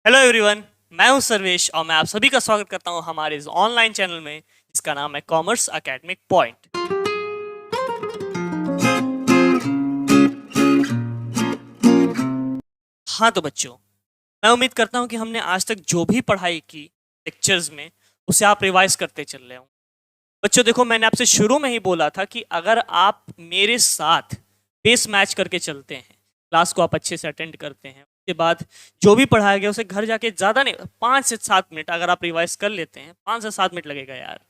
Hello everyone. मैं हूं सर्वेश और मैं आप सभी का स्वागत करता हूं हमारे इस ऑनलाइन चैनल में जिसका नाम है कॉमर्स एकेडमिक पॉइंट। हाँ तो बच्चों, मैं उम्मीद करता हूं कि हमने आज तक जो भी पढ़ाई की लेक्चर्स में उसे आप रिवाइज करते चल रहे हो। बच्चों देखो, मैंने आपसे शुरू में ही बोला था कि अगर आप मेरे साथ पेस मैच करके चलते हैं, क्लास को आप अच्छे से अटेंड करते हैं, उसके बाद जो भी पढ़ाया गया उसे घर जाके ज़्यादा नहीं 5 से 7 मिनट अगर आप रिवाइज कर लेते हैं, 5 से 7 मिनट लगेगा यार,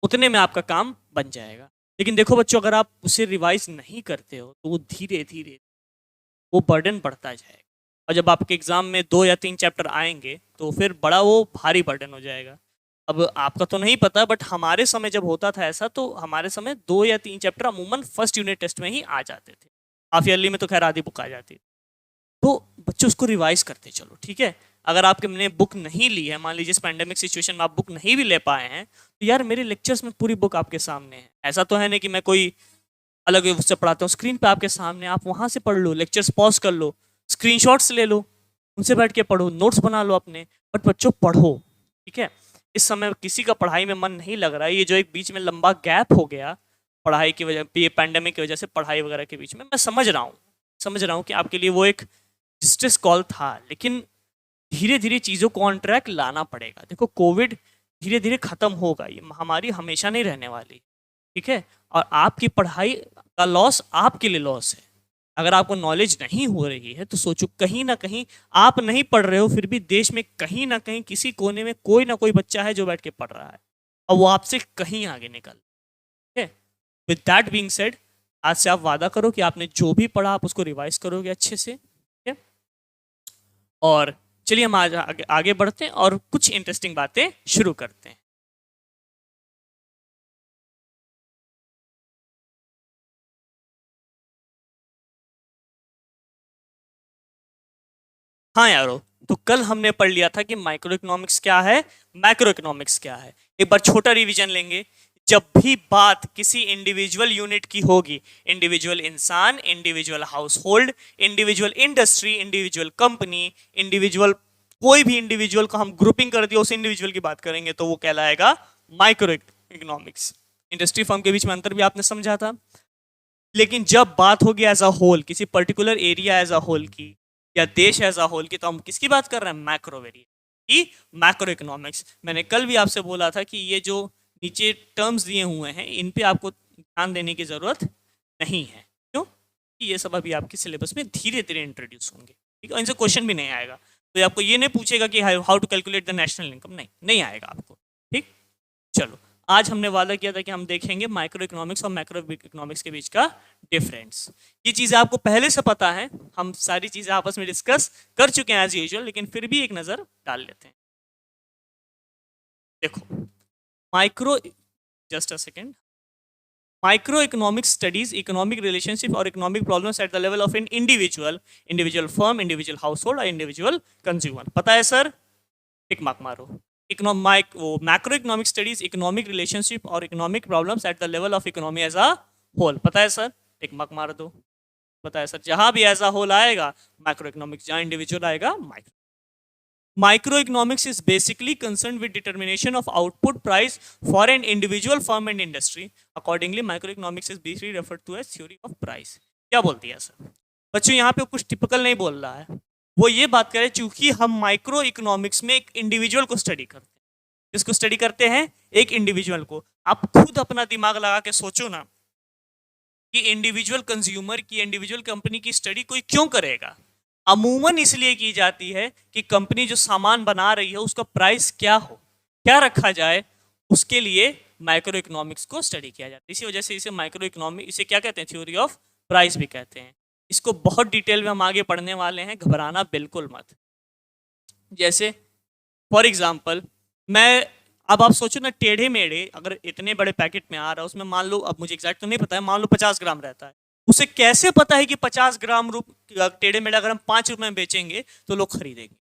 उतने में आपका काम बन जाएगा। लेकिन देखो बच्चों, अगर आप उसे रिवाइज नहीं करते हो तो वो धीरे धीरे वो बर्डन बढ़ता जाएगा और जब आपके एग्जाम में 2 या 3 चैप्टर आएंगे तो फिर बड़ा वो भारी बर्डन हो जाएगा। अब आपका तो नहीं पता, बट हमारे समय जब होता था ऐसा, तो हमारे समय 2 या 3 चैप्टर अमूमन फर्स्ट यूनिट टेस्ट में ही आ जाते थे। हाफ ईयरली में तो खैर आधी बुक आ जाती थी। तो बच्चों उसको रिवाइज करते चलो, ठीक है। अगर आपके ने बुक नहीं ली है, मान लीजिए इस पैंडेमिक सिचुएशन में आप बुक नहीं भी ले पाए हैं, तो यार मेरे लेक्चर्स में पूरी बुक आपके सामने है। ऐसा तो है नहीं कि मैं कोई अलग उससे पढ़ाता हूँ, स्क्रीन पे आपके सामने, आप वहां से पढ़ लो, लेक्चर्स पॉज कर लो, स्क्रीनशॉट्स ले लो, उनसे बैठ के पढ़ो, नोट्स बना लो अपने, बट बच्चों पढ़ो, ठीक है। इस समय किसी का पढ़ाई में मन नहीं लग रहा है, ये जो एक बीच में लंबा गैप हो गया पढ़ाई की वजह, ये पैंडेमिक की वजह से पढ़ाई वगैरह के बीच में, मैं समझ रहा हूँ कि आपके लिए वो एक डिस्ट्रेस कॉल था, लेकिन धीरे धीरे चीज़ों को ऑन ट्रैक लाना पड़ेगा। देखो, कोविड धीरे धीरे खत्म होगा, ये महामारी हमेशा नहीं रहने वाली, ठीक है। और आपकी पढ़ाई का लॉस आपके लिए लॉस है। अगर आपको नॉलेज नहीं हो रही है तो सोचो, कहीं ना कहीं आप नहीं पढ़ रहे हो, फिर भी देश में कहीं ना कहीं किसी कोने में कोई ना कोई बच्चा है जो बैठ के पढ़ रहा है और वो आपसे कहीं आगे निकल, ठीक है। विद दैट बीइंग सेड, आज से आप वादा करो कि आपने जो भी पढ़ा आप उसको रिवाइज करोगे अच्छे से, ठीक है। और चलिए हम आज आगे बढ़ते हैं और कुछ इंटरेस्टिंग बातें शुरू करते हैं। हाँ यारो, तो कल हमने पढ़ लिया था कि माइक्रो इकोनॉमिक्स क्या है, मैक्रो इकोनॉमिक्स क्या है। एक बार छोटा रिवीजन लेंगे। जब भी बात किसी इंडिविजुअल यूनिट की होगी, इंडिविजुअल इंसान, individual house hold, individual industry, individual company, individual कोई भी इंडिविजुअल को हम ग्रुपिंग कर दिया उस इंडिविजुअल की बात करेंगे तो वो कहलाएगा माइक्रो इकोनॉमिक्स। इंडस्ट्री फर्म के बीच में अंतर भी आपने समझा था। लेकिन जब बात होगी एज अ होल, किसी particular area as a whole की या देश एज अ होल की, तो हम किसकी बात कर रहे हैं? मैक्रो वेरिएबल की, मैक्रो इकोनॉमिक्स। मैंने कल भी आपसे बोला था कि ये जो नीचे टर्म्स दिए हुए हैं इन पे आपको ध्यान देने की जरूरत नहीं है। क्यों? कि ये सब अभी आपके सिलेबस में धीरे धीरे इंट्रोड्यूस होंगे, ठीक है। इनसे क्वेश्चन भी नहीं आएगा, तो आपको ये नहीं पूछेगा कि how to calculate the national income, नहीं आएगा आपको, ठीक। चलो, आज हमने वादा किया था कि हम देखेंगे माइक्रो इकोनॉमिक्स और मैक्रो इकोनॉमिक्स के बीच का डिफरेंस। ये चीज़ें आपको पहले से पता है, हम सारी चीज़ें आपस में डिस्कस कर चुके हैं एज यूजुअल, लेकिन फिर भी एक नज़र डाल लेते हैं। देखो, micro, just a second, micro economics studies economic relationship और economic problems at the level of an individual firm, individual household और इंडिविजुअल कंज्यूमर। पता है सर? टिक मार्क मारो। इकोनॉमिक वो macro economic studies economic relationship और economic problems at the level of economy as a whole. पता है sir? Tick mark मार दो। पता है सर? जहां भी एज अ होल आएगा मैक्रो इकोनॉमिक्स, जहां इंडिविजुअल आएगा micro. Microeconomics is basically concerned with determination of output price for an individual firm and industry. Accordingly, microeconomics is basically referred to as theory of price. क्या बोलती है sir? बच्चों यहाँ पे कुछ टिपिकल नहीं बोल रहा है, वो ये बात करे चूंकि हम माइक्रो इकोनॉमिक्स में एक इंडिविजुअल को स्टडी करते हैं। किसको स्टडी करते हैं? एक इंडिविजुअल को। आप खुद अपना दिमाग लगा के सोचो ना कि इंडिविजुअल कंज्यूमर की, इंडिविजुअल कंपनी की स्टडी कोई क्यों करेगा? अमूमन इसलिए की जाती है कि कंपनी जो सामान बना रही है उसका प्राइस क्या हो, क्या रखा जाए, उसके लिए माइक्रो इकोनॉमिक्स को स्टडी किया जाता है। इसी वजह से इसे माइक्रो इकोनॉमिक, इसे क्या कहते हैं? थ्योरी ऑफ प्राइस भी कहते हैं। इसको बहुत डिटेल में हम आगे पढ़ने वाले हैं, घबराना बिल्कुल मत। जैसे फॉर एग्जाम्पल, मैं, अब आप सोचो ना, टेढ़े मेढ़े अगर इतने बड़े पैकेट में आ रहा है, उसमें मान लो, अब मुझे एग्जैक्ट तो नहीं पता है, मान लो 50 ग्राम रहता है, उसे कैसे पता है कि 50 ग्राम टेढ़े मेढ़े अगर हम 5 रुपए में बेचेंगे तो लोग खरीदेंगे?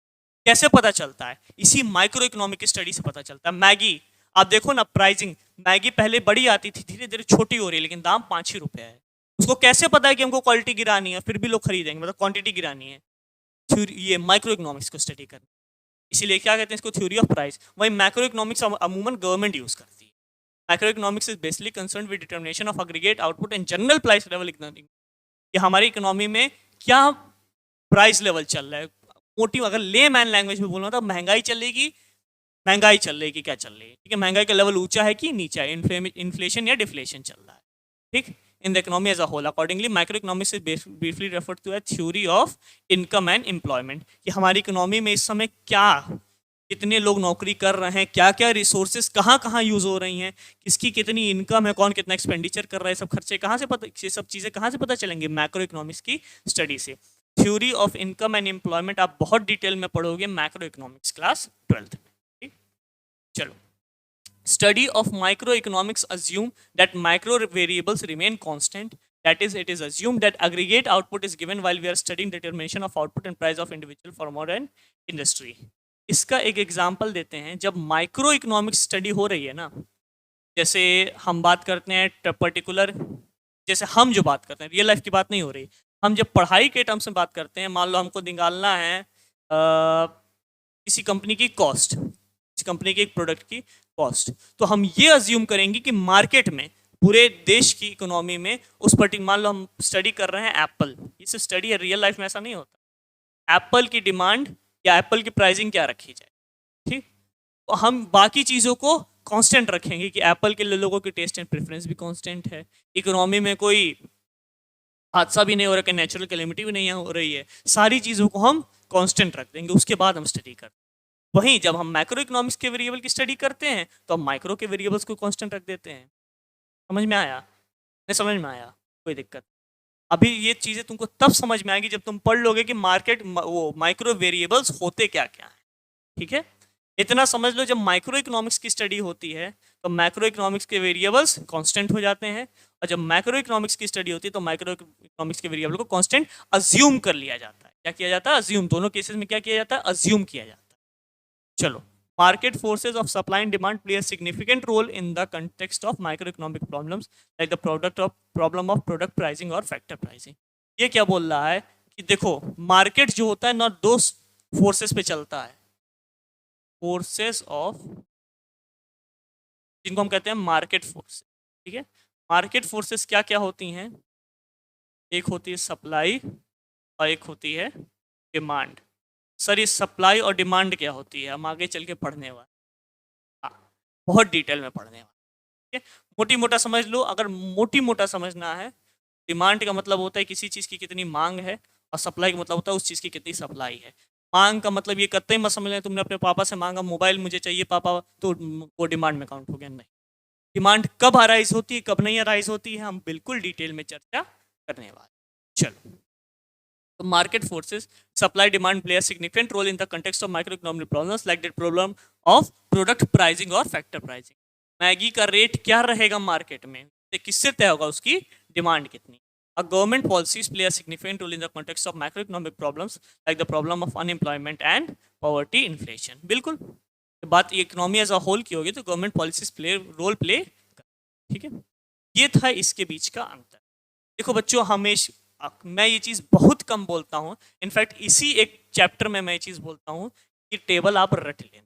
कैसे पता चलता है? इसी माइक्रो इकोनॉमिक स्टडी से पता चलता है। मैगी, आप देखो ना, प्राइसिंग, मैगी पहले बड़ी आती थी, धीरे धीरे छोटी हो रही है, लेकिन दाम 5 ही रुपए है। उसको कैसे पता है कि हमको क्वालिटी गिरानी है, फिर भी लोग खरीदेंगे, मतलब क्वांटिटी गिरानी है? ये माइक्रो इकोनॉमिक्स को स्टडी करना। इसीलिए क्या कहते हैं इसको, थ्योरी ऑफ प्राइस। वही मैक्रो इकोनॉमिक्स अमूमन गवर्नमेंट यूज करती है। Macro economics is basically concern with determination of aggregate output and general price level economic, कि हमारी इकोनॉमी में क्या प्राइस लेवल चल रहा है। मोटी अगर ले मैन लैंग्वेज में बोलना तो महंगाई चलेगी, महंगाई चल रही है कि क्या चल रही है, ठीक है, महंगाई का लेवल ऊंचा है कि नीचा है, इन्फ्लेशन या डिफ्लेशन चल रहा है, ठीक। In the economy as a whole accordingly micro economics is briefly referred to a theory of income and employment, कि हमारी इकोनॉमी में इस समय क्या, कितने लोग नौकरी कर रहे हैं, क्या क्या रिसोर्सेज कहाँ कहाँ यूज हो रही हैं, किसकी कितनी इनकम है, कौन कितना एक्सपेंडिचर कर रहा है, सब खर्चे कहाँ से पता, ये सब चीज़ें कहाँ से पता चलेंगी, मैक्रो इकोनॉमिक्स की स्टडी से। Theory of income and employment आप बहुत डिटेल में पढ़ोगे मैक्रो इकोनॉमिक्स क्लास 12th में, ठीक। चलो, study of microeconomics assume that micro variables remain constant, that is it is assumed that aggregate output is given while we are studying determination of output and price of individual firm or an industry। इसका एक example देते हैं, जब micro economics study हो रही है ना, जैसे हम बात करते हैं पर्टिकुलर, जैसे हम जो बात करते हैं रियल लाइफ की बात नहीं हो रही, हम जब पढ़ाई के टर्म्स में बात करते हैं, मान लो हमको निकालना है किसी कंपनी की कॉस्ट, किसी कंपनी के एक प्रोडक्ट की कॉस्ट, तो हम ये अज्यूम करेंगे कि मार्केट में पूरे देश की इकोनॉमी में उस पर्टिकुलर, मान लो हम स्टडी कर रहे हैं एप्पल, इस स्टडी है, रियल लाइफ में ऐसा नहीं होता, एप्पल की डिमांड या एप्पल की प्राइसिंग क्या रखी जाए, ठीक। तो हम बाकी चीज़ों को कांस्टेंट रखेंगे कि एप्पल के लोगों की टेस्ट एंड प्रेफरेंस भी कांस्टेंट है, इकोनॉमी में कोई हादसा भी नहीं हो रहा है, नेचुरल कैलेमिटी भी नहीं हो रही है, सारी चीज़ों को हम कांस्टेंट रख देंगे, उसके बाद हम स्टडी करते हैं। वहीं जब हम मैक्रो इकोनॉमिक्स के वेरिएबल की स्टडी करते हैं तो हम माइक्रो के वेरिएबल्स को कांस्टेंट रख देते हैं। समझ में आया? नहीं समझ में आया? कोई दिक्कत? अभी ये चीज़ें तुमको तब समझ में आएगी जब तुम पढ़ लोगे कि मार्केट वो माइक्रो वेरिएबल्स होते क्या क्या है, ठीक है। इतना समझ लो, जब माइक्रो इकोनॉमिक्स की स्टडी होती है तो मैक्रो इकोनॉमिक्स के वेरिएबल्स कांस्टेंट हो जाते हैं, और जब मैक्रो इकोनॉमिक्स की स्टडी होती है तो माइक्रो इकोनॉमिक्स के वेरिएबल को कांस्टेंट अज्यूम कर लिया जाता है। क्या किया जाता है? अज्यूम। दोनों केसेस में क्या किया जाता है? अज्यूम किया जाता है। चलो, market forces of supply and demand play a significant role in the context of microeconomic problems like the problem of product pricing or factor pricing। ये क्या बोल रहा है कि देखो, मार्केट जो होता है ना, दो फोर्सेस पे चलता है, फोर्सेस ऑफ, जिनको हम कहते हैं मार्केट फोर्स, ठीक है। मार्केट फोर्सेस क्या क्या होती हैं? एक होती है सप्लाई और एक होती है डिमांड। सर, ये सप्लाई और डिमांड क्या होती है? हम आगे चल के पढ़ने वाले, हाँ, बहुत डिटेल में पढ़ने वाले, ठीक है। मोटी मोटा समझ लो, अगर मोटी मोटा समझना है, डिमांड का मतलब होता है किसी चीज़ की कितनी मांग है, और सप्लाई का मतलब होता है उस चीज़ की कितनी सप्लाई है। मांग का मतलब ये कतई मत समझ लें तुमने अपने पापा से मांगा मोबाइल मुझे चाहिए पापा, तो वो डिमांड में काउंट हो गया, नहीं। डिमांड कब अराइज होती है, कब नहीं अराइज होती है, हम बिल्कुल डिटेल में चर्चा करने वाले। चलो, तो market forces supply demand play a significant role in the context of micro economic problems like that problem of product pricing और फैक्टर प्राइसिंग। मैगी का रेट क्या रहेगा मार्केट में, तो किससे तय होगा उसकी डिमांड कितनी। A government policies play a significant role in the context of macroeconomic problems like the problem of unemployment and poverty inflation। बिल्कुल, बात इकोनॉमी एज अ होल की होगी तो गवर्नमेंट पॉलिसीज रोल प्ले, ठीक है। ये था इसके बीच का अंतर। देखो बच्चों, हमेशा मैं ये चीज़ बहुत कम बोलता हूँ, इनफैक्ट इसी एक चैप्टर में मैं ये चीज़ बोलता हूँ कि टेबल आप रट लें।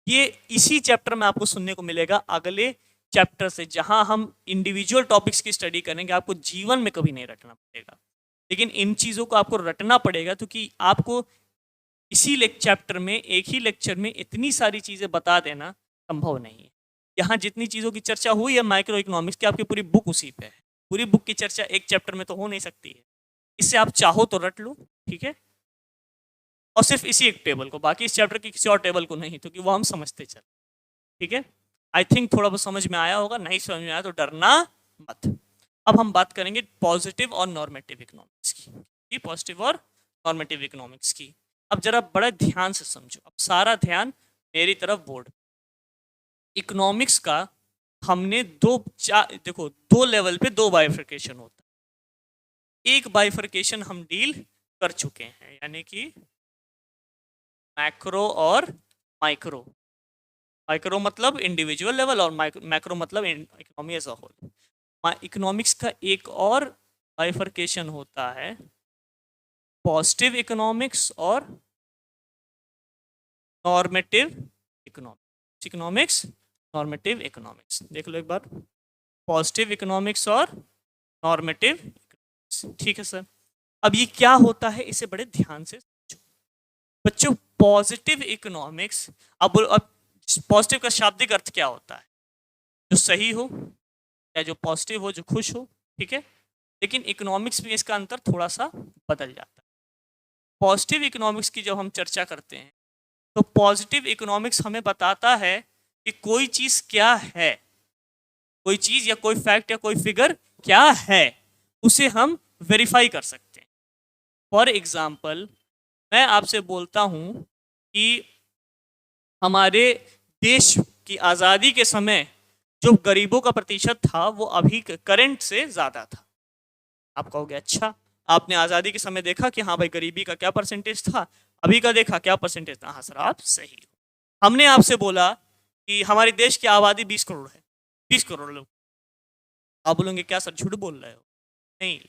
ये इसी चैप्टर में आपको सुनने को मिलेगा, अगले चैप्टर से जहां हम इंडिविजुअल टॉपिक्स की स्टडी करेंगे आपको जीवन में कभी नहीं रटना पड़ेगा, लेकिन इन चीज़ों को आपको रटना पड़ेगा क्योंकि आपको इसी चैप्टर में एक ही लेक्चर में इतनी सारी चीज़ें बता देना संभव नहीं है। यहाँ जितनी चीज़ों की चर्चा हुई है माइक्रो इकोनॉमिक्स की, आपकी पूरी बुक उसी पे है, पूरी बुक की चर्चा एक चैप्टर में तो हो नहीं सकती है। इससे आप चाहो तो रट लो, ठीक है, और सिर्फ इसी एक टेबल को, बाकी इस चैप्टर की किसी और टेबल को नहीं, क्योंकि वो हम समझते चल, ठीक है। आई थिंक थोड़ा बहुत समझ में आया होगा, नहीं समझ में आया तो डरना मत। अब हम बात करेंगे पॉजिटिव और नॉर्मेटिव इकोनॉमिक्स की, पॉजिटिव और नॉर्मेटिव इकोनॉमिक्स की। अब जरा बड़ा ध्यान से समझो, अब सारा ध्यान मेरी तरफ बोर्ड। इकोनॉमिक्स का हमने देखो, दो लेवल पे दो बाइफर्केशन होता है। एक बाइफर्केशन हम डील कर चुके हैं, यानी कि मैक्रो और माइक्रो। माइक्रो मतलब इंडिविजुअल लेवल और मैक्रो मतलब economy as a whole. Economics का एक और बाइफर्केशन होता है पॉजिटिव इकोनॉमिक्स और normative economics, economics normative economics, देख लो एक बार, पॉजिटिव इकोनॉमिक्स और नॉर्मेटिव इकोनॉमिक्स। ठीक है सर, अब ये क्या होता है इसे बड़े ध्यान से समझो बच्चों। पॉजिटिव इकोनॉमिक्स, अब पॉजिटिव का शाब्दिक अर्थ क्या होता है? जो सही हो या जो पॉजिटिव हो, जो खुश हो, ठीक है। लेकिन इकोनॉमिक्स में इसका अंतर थोड़ा सा बदल जाता है। पॉजिटिव इकोनॉमिक्स की जब हम चर्चा करते हैं तो पॉजिटिव इकोनॉमिक्स हमें बताता है कि कोई चीज क्या है, कोई चीज या कोई फैक्ट या कोई फिगर क्या है, उसे हम वेरीफाई कर सकते हैं। फॉर एग्जाम्पल, मैं आपसे बोलता हूं कि हमारे देश की आज़ादी के समय जो गरीबों का प्रतिशत था वो अभी करंट से ज़्यादा था। आप कहोगे अच्छा, आपने आज़ादी के समय देखा कि हाँ भाई गरीबी का क्या परसेंटेज था, अभी का देखा क्या परसेंटेज था? हाँ सर आप सही हो। हमने आपसे बोला कि हमारे देश की आबादी 20 करोड़ है, 20 करोड़ लोग। आप बोलेंगे क्या सर झूठ बोल रहे हो? नहीं,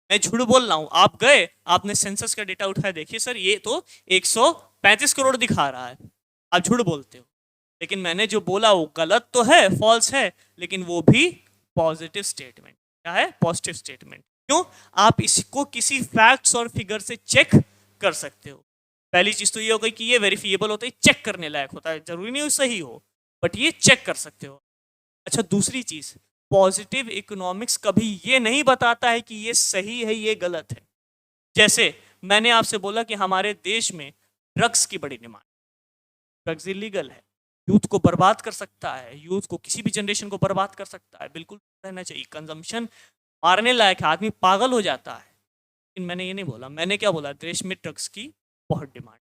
मैं झूठ बोल रहा हूँ। आप गए, आपने सेंसस का डेटा उठाया, देखिए सर ये तो 135 करोड़ दिखा रहा है, आप झूठ बोलते हो। लेकिन मैंने जो बोला वो गलत तो है, फॉल्स है, लेकिन वो भी पॉजिटिव स्टेटमेंट। क्या है? Positive statement. क्यों? आप इसको किसी फैक्ट्स और फिगर से चेक कर सकते हो। पहली चीज तो ये हो गई कि ये वेरिफिएबल होता है, चेक करने लायक होता है, जरूरी नहीं सही हो, बट ये चेक कर सकते हो। अच्छा, दूसरी चीज, पॉजिटिव इकोनॉमिक्स कभी ये नहीं बताता है कि ये सही है ये गलत है। जैसे मैंने आपसे बोला कि हमारे देश में ड्रग्स की बड़ी डिमांड, ड्रग्स इलीगल है, यूथ को बर्बाद कर सकता है, यूथ को किसी भी जनरेशन को बर्बाद कर सकता है, बिल्कुल रहना चाहिए। कंजम्पशन मारने लायक है, आदमी पागल हो जाता है। लेकिन मैंने ये नहीं बोला, मैंने क्या बोला? देश में ड्रग्स की बहुत डिमांड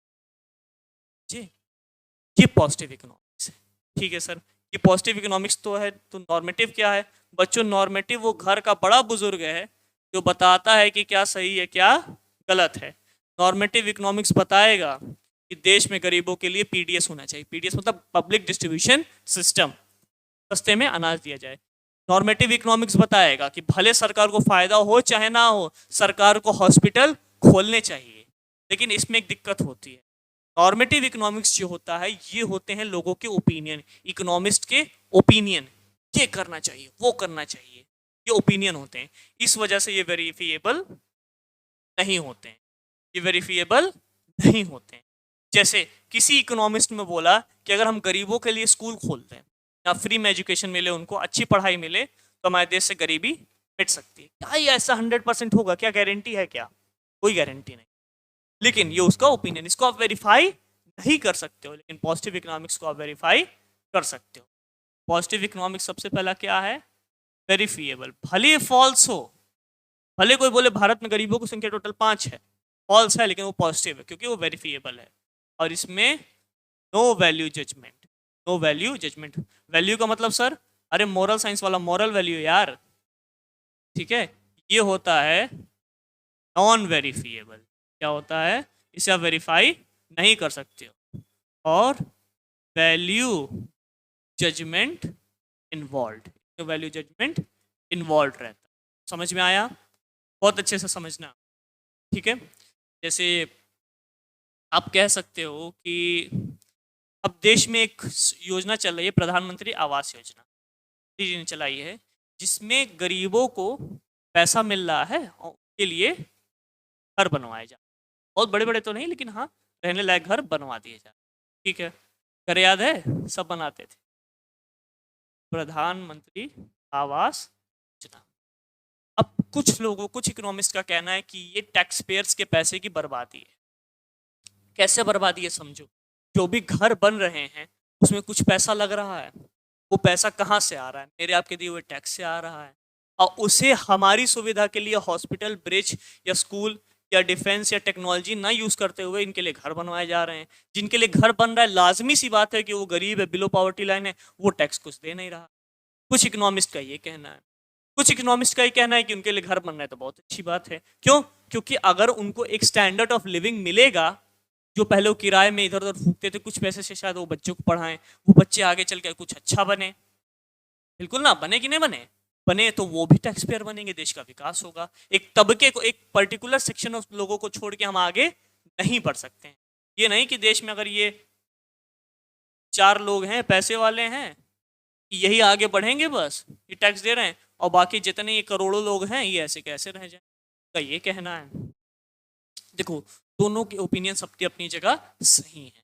जी, ये पॉजिटिव इकोनॉमिक्स है। ठीक है सर, ये पॉजिटिव इकोनॉमिक्स तो है। तो नॉर्मेटिव क्या है बच्चों? नॉर्मेटिव वो घर का बड़ा बुजुर्ग है जो बताता है कि क्या सही है क्या गलत है। नॉर्मेटिव इकोनॉमिक्स बताएगा कि देश में गरीबों के लिए पीडीएस होना चाहिए। पीडीएस मतलब पब्लिक डिस्ट्रीब्यूशन सिस्टम, सस्ते में अनाज दिया जाए। नॉर्मेटिव इकोनॉमिक्स बताएगा कि भले सरकार को फायदा हो चाहे ना हो, सरकार को हॉस्पिटल खोलने चाहिए। लेकिन इसमें एक दिक्कत होती है, नॉर्मेटिव इकोनॉमिक्स जो होता है ये होते हैं लोगों के ओपिनियन, इकोनॉमिस्ट के ओपिनियन, ये करना चाहिए वो करना चाहिए, ये ओपिनियन होते हैं। इस वजह से ये वेरीफिएबल नहीं होते हैं, ये वेरीफिएबल नहीं होते हैं। जैसे किसी इकोनॉमिस्ट में बोला कि अगर हम गरीबों के लिए स्कूल खोल दें या फ्री में एजुकेशन मिले, उनको अच्छी पढ़ाई मिले, तो हमारे देश से गरीबी मिट सकती है। क्या ये ऐसा 100% होगा? क्या गारंटी है? क्या कोई गारंटी नहीं। लेकिन ये उसका ओपिनियन, इसको आप वेरीफाई नहीं कर सकते हो। लेकिन पॉजिटिव इकोनॉमिक्स को आप वेरीफाई कर सकते हो। पॉजिटिव इकोनॉमिक्स सबसे पहला क्या है? वेरीफिएबल। भले फॉल्स हो, भले कोई बोले भारत में गरीबों की संख्या टोटल 5 है, फॉल्स है, लेकिन वो पॉजिटिव है क्योंकि वो वेरीफिएबल है। और इसमें no value judgement, no value judgement. Value का मतलब सर, अरे मोरल साइंस वाला मोरल वैल्यू यार, ठीक है। ये होता है नॉन वेरीफिएबल। क्या होता है? इसे आप वेरीफाई नहीं कर सकते हो। और value judgement involve, value judgement involve रहता है। समझ में आया? बहुत अच्छे से समझना, ठीक है। जैसे आप कह सकते हो कि अब देश में एक योजना चल रही है, प्रधानमंत्री आवास योजना, मोदी जी ने चलाई है, जिसमें गरीबों को पैसा मिल रहा है और उनके लिए घर बनवाए जा, बहुत बड़े बड़े तो नहीं, लेकिन हाँ रहने लायक घर बनवा दिए जा। ठीक है, घर याद है सब बनाते थे, प्रधानमंत्री आवास योजना। अब कुछ लोगों, कुछ इकोनॉमिस्ट का कहना है कि ये टैक्स पेयर्स के पैसे की बर्बादी है। कैसे बर्बादी है समझो, जो भी घर बन रहे हैं उसमें कुछ पैसा लग रहा है, वो पैसा कहाँ से आ रहा है? मेरे आपके दिए हुए टैक्स से आ रहा है। और उसे हमारी सुविधा के लिए हॉस्पिटल, ब्रिज या स्कूल या डिफेंस या टेक्नोलॉजी ना यूज करते हुए इनके लिए घर बनवाए जा रहे हैं। जिनके लिए घर बन रहा है, लाजमी सी बात है कि वो गरीब है, बिलो पॉवर्टी लाइन है, वो टैक्स कुछ दे नहीं रहा। कुछ इकोनॉमिस्ट का ये कहना है। कुछ इकोनॉमिस्ट का ये कहना है कि उनके लिए घर बन रहा है तो बहुत अच्छी बात है। क्यों? क्योंकि अगर उनको एक स्टैंडर्ड ऑफ लिविंग मिलेगा, जो पहले वो किराए में इधर उधर फूकते थे, कुछ पैसे से शायद वो बच्चों को पढ़ाएं, वो बच्चे आगे चल के कुछ अच्छा बने। बिल्कुल ना, बने कि नहीं बने? बने तो वो भी टैक्स पेयर बनेंगे, देश का विकास होगा। एक तबके को, एक पर्टिकुलर सेक्शन ऑफ लोगों को छोड़ के हम आगे नहीं बढ़ सकते हैं। ये नहीं कि देश में अगर ये 4 लोग हैं पैसे वाले हैं, यही आगे बढ़ेंगे बस, ये टैक्स दे रहे हैं, और बाकी जितने ये करोड़ों लोग हैं ये ऐसे कैसे रह जाएं, तो ये कहना है। देखो दोनों के ओपिनियन सबकी अपनी जगह सही है,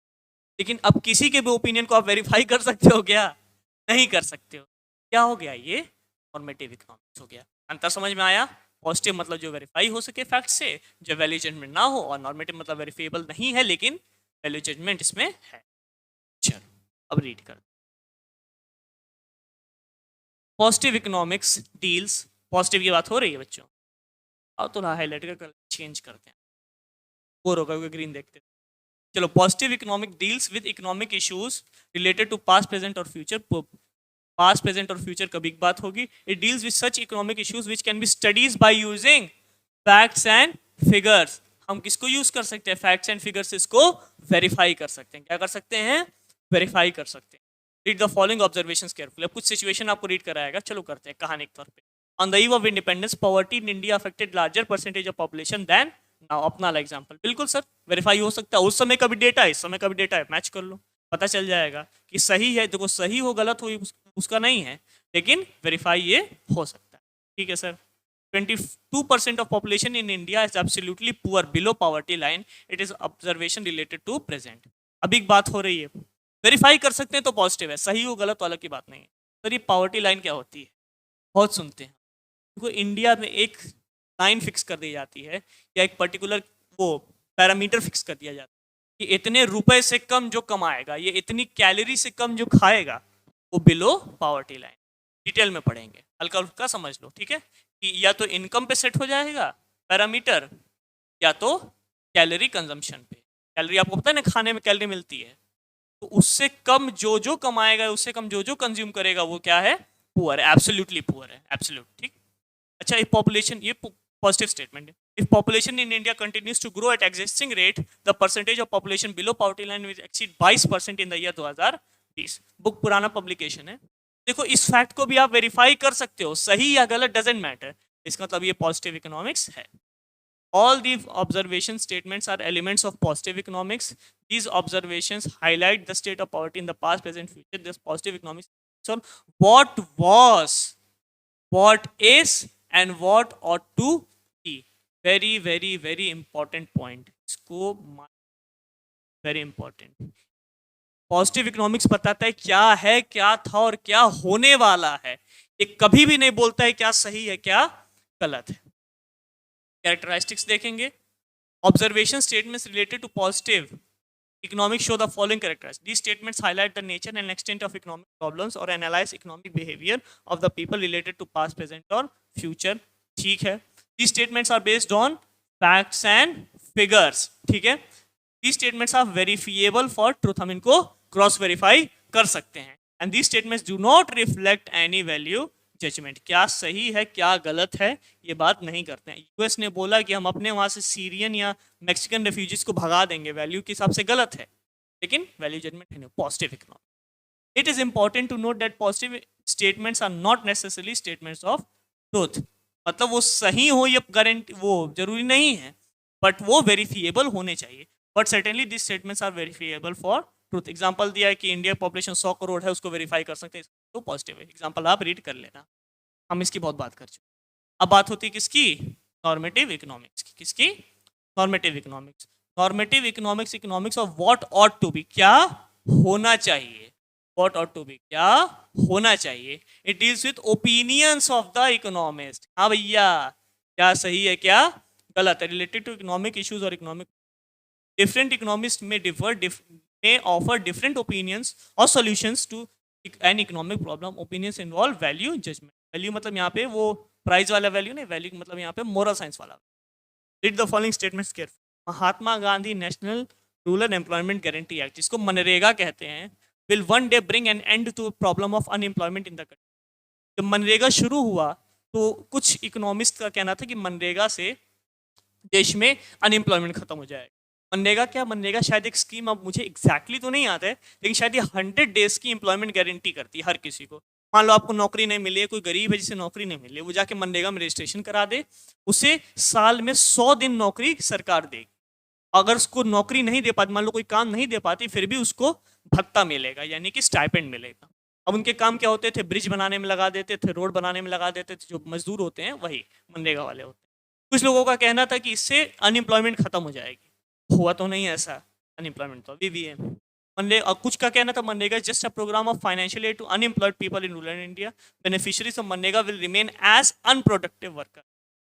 लेकिन अब किसी के भी ओपिनियन को आप वेरीफाई कर सकते हो क्या? नहीं कर सकते हो। क्या हो गया? ये नॉर्मेटिव इकोनॉमिक्स हो गया। अंतर समझ में आया? पॉजिटिव मतलब जो वेरीफाई हो सके फैक्ट से, जो वैल्यू जजमेंट ना हो, और नॉर्मेटिव मतलब वेरीफाइबल नहीं है लेकिन वैल्यू जजमेंट इसमें है। चलो अब रीड कर, पॉजिटिव इकोनॉमिक्स डील्स, पॉजिटिव की बात हो रही है बच्चों, और तो हाईलाइट कर कलर चेंज करते हैं, बोर होगा ग्रीन देखते हैं। चलो, positive economic deals with economic issues related to past present और फ्यूचर। पास्ट प्रेजेंट और फ्यूचर कभी की बात होगी। It deals with such economic issues which can be studies by using facts and figures. हम किसको यूज कर सकते हैं? फैक्ट्स एंड फिगर्स, इसको वेरीफाई कर सकते हैं। क्या कर सकते हैं? वेरीफाई कर सकते हैं। Read the following observations carefully. अब कुछ सिचुएशन आपको रीड कराएगा, चलो करते हैं कहानी के तौर पे। On the eve of independence, poverty in India affected larger percentage of population than now. अपना वाला एग्जांपल। बिल्कुल सर, वेरीफाई हो सकता है। उस समय का भी डेटा है, इस समय का भी डेटा है, मैच कर लो, पता चल जाएगा कि सही है। देखो सही हो गलत हो उसका नहीं है, लेकिन वेरीफाई ये हो सकता है। ठीक है sir. 22% of population in India is absolutely poor, below poverty line. It is observation related to present. अभी एक बात हो रही है, वेरीफाई कर सकते हैं तो पॉजिटिव है, सही हो गलत वाला की बात नहीं है। सर ये पावर्टी लाइन क्या होती है? बहुत सुनते हैं। देखो इंडिया में एक लाइन फिक्स कर दी जाती है, या एक पर्टिकुलर वो पैरामीटर फिक्स कर दिया जाता है कि इतने रुपए से कम जो कमाएगा, ये इतनी कैलोरी से कम जो खाएगा, वो बिलो पावर्टी लाइन। डिटेल में पढ़ेंगे, हल्का हल्का समझ लो। ठीक है, कि या तो इनकम पे सेट हो जाएगा पैरामीटर, या तो कैलोरी कंजम्पशन पे। कैलोरी आपको पता है ना, खाने में कैलोरी मिलती है, तो उससे कम जो जो कमाएगा, उससे कम जो जो कंज्यूम करेगा, वो क्या है? पुअर है, एब्सोल्युटली पुअर है, एब्सोल्यूट। ठीक। अच्छा, इफ पॉपुलेशन, ये पॉजिटिव स्टेटमेंट है, if population in India continues to grow at existing rate, the percentage of population below poverty line will exceed 22% in the year 2020। Book पुराना publication है। देखो इस fact को भी आप वेरीफाई कर सकते हो, सही या गलत डजेंट मैटर। इसका मतलब ये पॉजिटिव इकोनॉमिक्स है। All the observation statements are elements of positive economics. These observations highlight the state of poverty in the past, present, future. This positive economics. So what was, what is, and what ought to be. Very, very, very important point. इसको very important. Positive economics बताता है क्या है, क्या था और क्या होने वाला है। ये कभी भी नहीं बोलता है क्या सही है क्या गलत है। कैरेक्टरिस्टिक्स देखेंगे। Observation statements related to positive economics show the following characteristics. These statements highlight the nature and extent of economic problems or analyze economic behavior of the people related to past, present or future. ठीक है। These statements are based on facts and figures. ठीक है। These statements are verifiable for truth. हम इनको cross verify कर सकते हैं। And these statements do not reflect any value judgement. क्या सही है क्या गलत है ये बात नहीं करते हैं। यूएस ने बोला कि हम अपने वहां से सीरियन या मैक्सिकन रेफ्यूजीज को भगा देंगे, वैल्यू के हिसाब से गलत है, लेकिन वैल्यू जजमेंट है। Positive economics. It is important to note that positive statements are not necessarily statements of truth. मतलब वो सही हो ये गारंटी वो जरूरी नहीं है, बट वो वेरीफिएबल होने चाहिए। But certainly this statements are verifiable for truth. Example दिया है कि इंडिया पॉपुलेशन 100 करोड़ है, उसको वेरीफाई कर सकते हैं, तो पॉजिटिव है। एग्जांपल आप रीड कर लेना, हम इसकी बहुत बात कर चुके। अब बात होती है किसकी? नॉर्मेटिव इकोनॉमिक्स की। किसकी? Normative economics. Normative economics, economics of what ought to be, क्या होना चाहिए। व्हाट ऑट टू बी, क्या होना चाहिए। It deals with opinions of the economist. हाँ भैया, क्या सही है क्या गलत है, रिलेटेड टू इकोनॉमिक इश्यूज और इकोनॉमिक। डिफरेंट इकोनॉमिस्ट में may offer different opinions or solutions to an economic problem. Opinions involve value judgment. Value मतलब यहाँ पे वो प्राइस वाला वैल्यू नहीं, वैल्यू मतलब यहाँ पे मोरल साइंस वाला। Read the following statements carefully. Mahatma Gandhi national rural employment guarantee act, जिसको मनरेगा कहते हैं, will one day bring an end to problem of unemployment in the country. जब मनरेगा शुरू हुआ तो कुछ इकोनॉमिस्ट का कहना था कि मनरेगा से देश में अनएम्प्लॉयमेंट खत्म हो जाएगा। मनरेगा क्या? मनरेगा शायद एक स्कीम, अब मुझे एग्जैक्टली तो नहीं आता है, लेकिन शायद ये 100 डेज की एम्प्लॉयमेंट गारंटी करती है हर किसी को। मान लो आपको नौकरी नहीं मिली है, कोई गरीब है जिसे नौकरी नहीं मिली, वो जाके मनरेगा में रजिस्ट्रेशन करा दे, उसे साल में 100 दिन नौकरी सरकार देगी। अगर उसको नौकरी नहीं दे पाती, मान लो कोई काम नहीं दे पाती, फिर भी उसको भत्ता मिलेगा, यानी कि स्टाइपेंड मिलेगा। अब उनके काम क्या होते थे, ब्रिज बनाने में लगा देते थे, रोड बनाने में लगा देते थे, जो मजदूर होते हैं वही मनरेगा वाले होते हैं। कुछ लोगों का कहना था कि इससे अनएम्प्लॉयमेंट खत्म हो जाएगी, हुआ तो नहीं ऐसा, अनएम्प्लॉयमेंट तो अभी भी है। मनरेगा, कुछ का कहना था MNREGA is just a programme of financial aid to unemployed people in rural India, beneficiaries of MNREGA will remain as unproductive worker.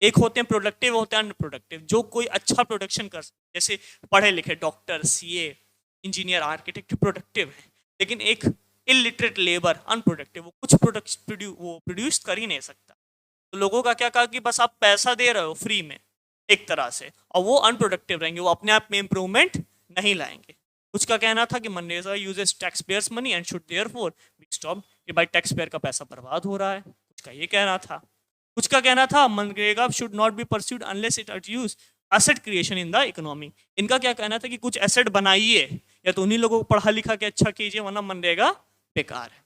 एक होते हैं प्रोडक्टिव, होते हैं अनप्रोडक्टिव। जो कोई अच्छा प्रोडक्शन कर सकते, जैसे पढ़े लिखे doctor, CA, engineer, architect, productive है, लेकिन एक इलिटरेट लेबर अनप्रोडक्टिव, वो कुछ प्रोड्यूस कर ही नहीं सकता। तो लोगों का क्या कहा कि बस आप पैसा दे रहे हो फ्री में एक तरह से, और वो अनप्रोडक्टिव रहेंगे, वो अपने आप में इंप्रूवमेंट नहीं लाएंगे। कुछ का कहना था कि MNREGA uses tax payers money and should therefore be stop, कि भाई टैक्स पेयर का पैसा बर्बाद हो रहा है, कुछ का ये कहना था। कुछ का कहना था MNREGA should not be pursued unless it use asset creation in the economy. इनका क्या कहना था कि कुछ एसेट बनाइए, या तो उन्हीं लोगों को पढ़ा लिखा के अच्छा कीजिए, वरना मनरेगा बेकार है।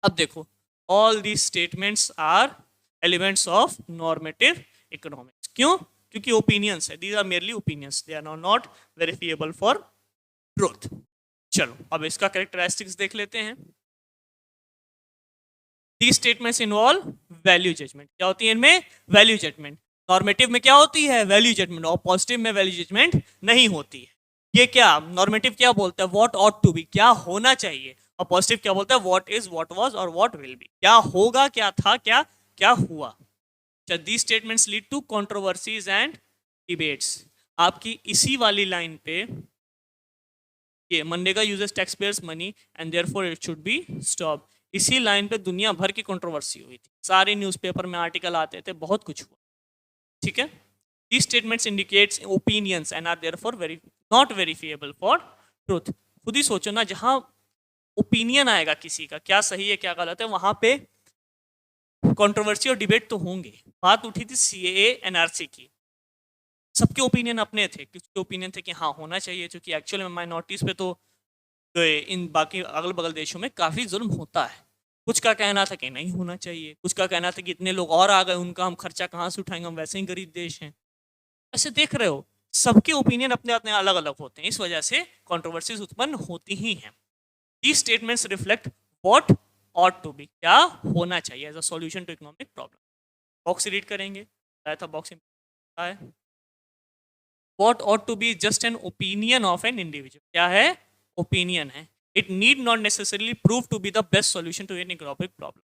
अब देखो, all these statements are elements of normative economics. क्यों? क्योंकि ओपिनियंस है, these are merely opinions, they are not verifiable for truth. चलो अब इसका कैरेक्टरिस्टिक्स देख लेते हैं। These statements involve value judgment। क्या होती है इनमें? Value judgement. नॉर्मेटिव में क्या होती है? Value judgement. और पॉजिटिव में वैल्यू जजमेंट नहीं होती है। ये क्या, नॉर्मेटिव क्या बोलता है? व्हाट ऑट टू बी, क्या होना चाहिए। और पॉजिटिव क्या बोलता है? व्हाट इज, व्हाट वाज और व्हाट विल बी, क्या होगा, क्या था, क्या क्या हुआ। These statements lead to controversies and debates. आपकी इसी वाली लाइन पे ये MNREGA uses tax payers money and therefore it should be stop, इसी लाइन पे दुनिया भर की कंट्रोवर्सी हुई थी, सारे न्यूज़पेपर में आर्टिकल आते थे, बहुत कुछ हुआ। ठीक है, these statements indicates opinions and are therefore very not verifiable for truth. खुद ही सोचो ना, जहां ओपिनियन आएगा किसी का, क्या सही है क्या गलत है, वहां पे कंट्रोवर्सी और डिबेट तो होंगे। बात उठी थी सीएए एनआरसी की, सबके ओपिनियन अपने थे, किसके ओपिनियन थे कि हाँ होना चाहिए, क्योंकि एक्चुअली में माइनॉरिटीज पे तो इन बाकी अगल बगल देशों में काफ़ी जुल्म होता है। कुछ का कहना था कि नहीं होना चाहिए, कुछ का कहना था कि इतने लोग और आ गए, उनका हम खर्चा कहाँ से उठाएंगे, हम वैसे ही गरीब देश हैं। ऐसे देख रहे हो, सबके ओपिनियन अपने अपने अलग अलग होते हैं, इस वजह से कंट्रोवर्सीज उत्पन्न होती ही हैं। These statements reflect what ought to be, क्या होना चाहिए as a solution to economic problem. Box read करेंगे, आया था बॉक्स है, what ought to be just an opinion of an individual, क्या है, ओपिनियन है। It need not necessarily prove to be the best solution to an economic problem.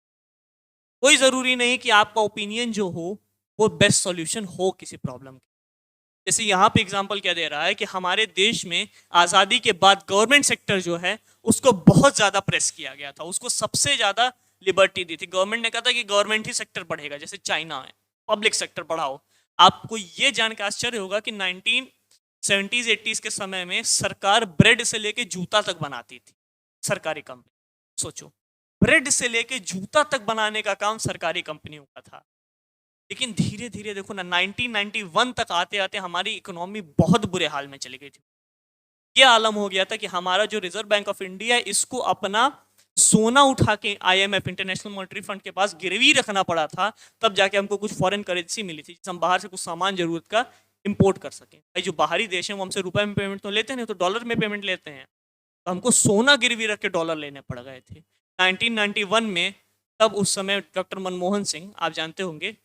कोई जरूरी नहीं कि आपका ओपिनियन जो हो वो बेस्ट सॉल्यूशन हो किसी प्रॉब्लम के। जैसे यहाँ पे एग्जांपल क्या दे रहा है कि हमारे देश में आज़ादी के बाद गवर्नमेंट सेक्टर जो है उसको बहुत ज़्यादा प्रेस किया गया था, उसको सबसे ज़्यादा लिबर्टी दी थी। गवर्नमेंट ने कहा था कि गवर्नमेंट ही सेक्टर बढ़ेगा, जैसे चाइना है पब्लिक सेक्टर बढ़ाओ। आपको ये जान के आश्चर्य होगा कि 1970s 80s के समय में सरकार ब्रेड से लेके जूता तक बनाती थी, सरकारी कंपनी। सोचो, ब्रेड से लेके जूता तक बनाने का काम सरकारी कंपनियों का था। लेकिन धीरे धीरे देखो ना, 1991 तक आते आते हमारी इकोनॉमी बहुत बुरे हाल में चली गई थी। ये आलम हो गया था कि हमारा जो रिजर्व बैंक ऑफ इंडिया है इसको अपना सोना उठा के IMF इंटरनेशनल मॉनेटरी फंड के पास गिरवी रखना पड़ा था, तब जाके हमको कुछ फॉरेन करेंसी मिली थी जिससे हम बाहर से कुछ सामान जरूरत का इंपोर्ट कर सकें। भाई जो बाहरी देश हैं वो हमसे रुपए में पेमेंट तो लेते नहीं, तो डॉलर में पेमेंट लेते हैं, तो हमको सोना गिरवी रख के डॉलर लेने पड़ गए थे 1991 में। तब उस समय डॉक्टर मनमोहन सिंह, आप जानते होंगे,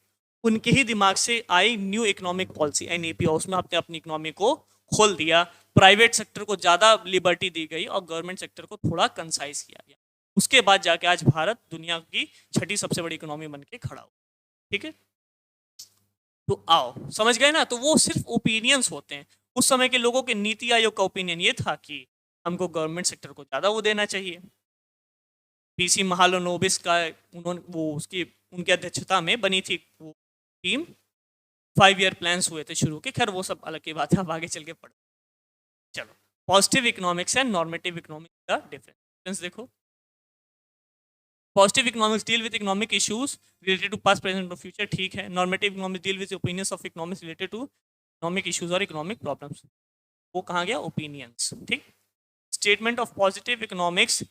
उनके ही दिमाग से I knew economic policy NEP, और उसमें आपने अपनी इकोनॉमी को खोल दिया, प्राइवेट सेक्टर को ज़्यादा लिबर्टी दी गई और गवर्नमेंट सेक्टर को थोड़ा कंसाइज किया गया। उसके बाद जाके आज भारत दुनिया की 6ठी सबसे बड़ी इकोनॉमी बन के खड़ा हो। ठीक है, तो आओ समझ गए ना। तो वो सिर्फ ओपिनियंस होते हैं। उस समय के लोगों के नीति आयोग का ओपिनियन ये था कि हमको गवर्नमेंट सेक्टर को ज़्यादा वो देना चाहिए। PC महालनोबिस का उन्होंने वो उसकी उनकी अध्यक्षता में बनी थी वो टीम, 5 ईयर प्लान्स हुए थे शुरू के। खैर वो सब अलग की बात है, अब आगे चल के पढ़। चलो, positive economics and normative economics का डिफरेंस देखो। Positive economics deal with economic issues related to past present और फ्यूचर, ठीक है। Normative economics deal with opinions of economics related to economic issues और इकोनॉमिक प्रॉब्लम्स। वो कहाँ गया, ओपिनियंस। ठीक, statement of positive economics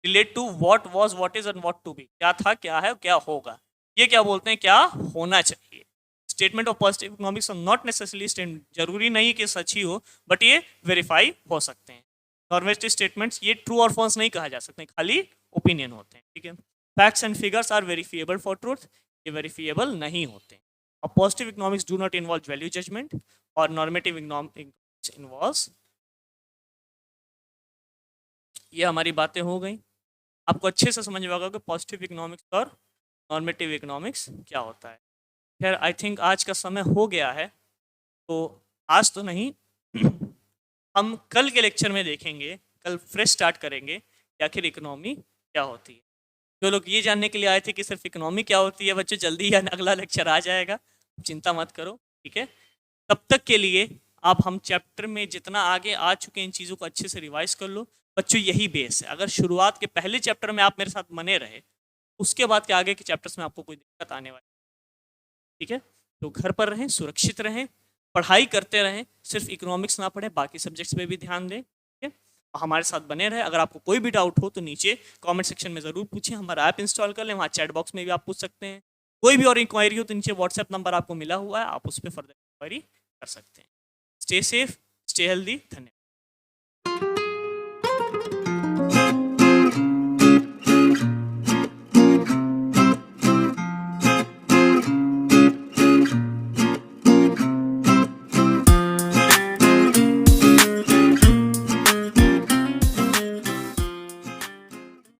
relate to what was, what is and what to be, क्या था, क्या है, क्या होगा। ये क्या बोलते हैं, क्या होना चाहिए। Statement of positive economics not necessarily, जरूरी नहीं कि सच ही हो, बट ये वेरीफाई हो सकते हैं। नॉर्मेटिव स्टेटमेंट्स ये ट्रू और फॉल्स नहीं कहा जा सकते, खाली ओपिनियन होते हैं, ठीक है। Facts and figures are verifiable for truth, ये वेरीफिएबल नहीं होते हैं। और positive economics do not involve value judgement, और नॉर्मेटिव इकोनॉमिक्स इन्वॉल्व्स। ये हमारी बातें हो गई, आपको अच्छे से समझ में आएगा कि पॉजिटिव इकोनॉमिक्स और नॉर्मेटिव इकोनॉमिक्स क्या होता है। खैर आई थिंक आज का समय हो गया है, तो आज तो नहीं हम कल के लेक्चर में देखेंगे, कल फ्रेश स्टार्ट करेंगे कि आखिर इकोनॉमी क्या होती है। जो लोग ये जानने के लिए आए थे कि सिर्फ इकोनॉमी क्या होती है, बच्चों जल्दी ही अगला लेक्चर आ जाएगा, चिंता मत करो, ठीक है। तब तक के लिए आप हम चैप्टर में जितना आगे आ चुके हैं इन चीज़ों को अच्छे से रिवाइज कर लो। बच्चों यही बेस है, अगर शुरुआत के पहले चैप्टर में आप मेरे साथ बने रहे, उसके बाद के आगे के चैप्टर्स में आपको कोई दिक्कत आने वाली, ठीक है। तो घर पर रहें, सुरक्षित रहें, पढ़ाई करते रहें, सिर्फ इकोनॉमिक्स ना पढ़ें, बाकी सब्जेक्ट्स पे भी ध्यान दें, ठीक है। हमारे साथ बने रहे। अगर आपको कोई भी डाउट हो तो नीचे कमेंट सेक्शन में ज़रूर पूछें, हमारा ऐप इंस्टॉल कर लें, वहाँ चैट बॉक्स में भी आप पूछ सकते हैं। कोई भी और इंक्वायरी हो तो नीचे व्हाट्सएप नंबर आपको मिला हुआ है, आप उस पर फर्दर इंक्वायरी कर सकते हैं। स्टे सेफ, स्टे हेल्दी, धन्यवाद।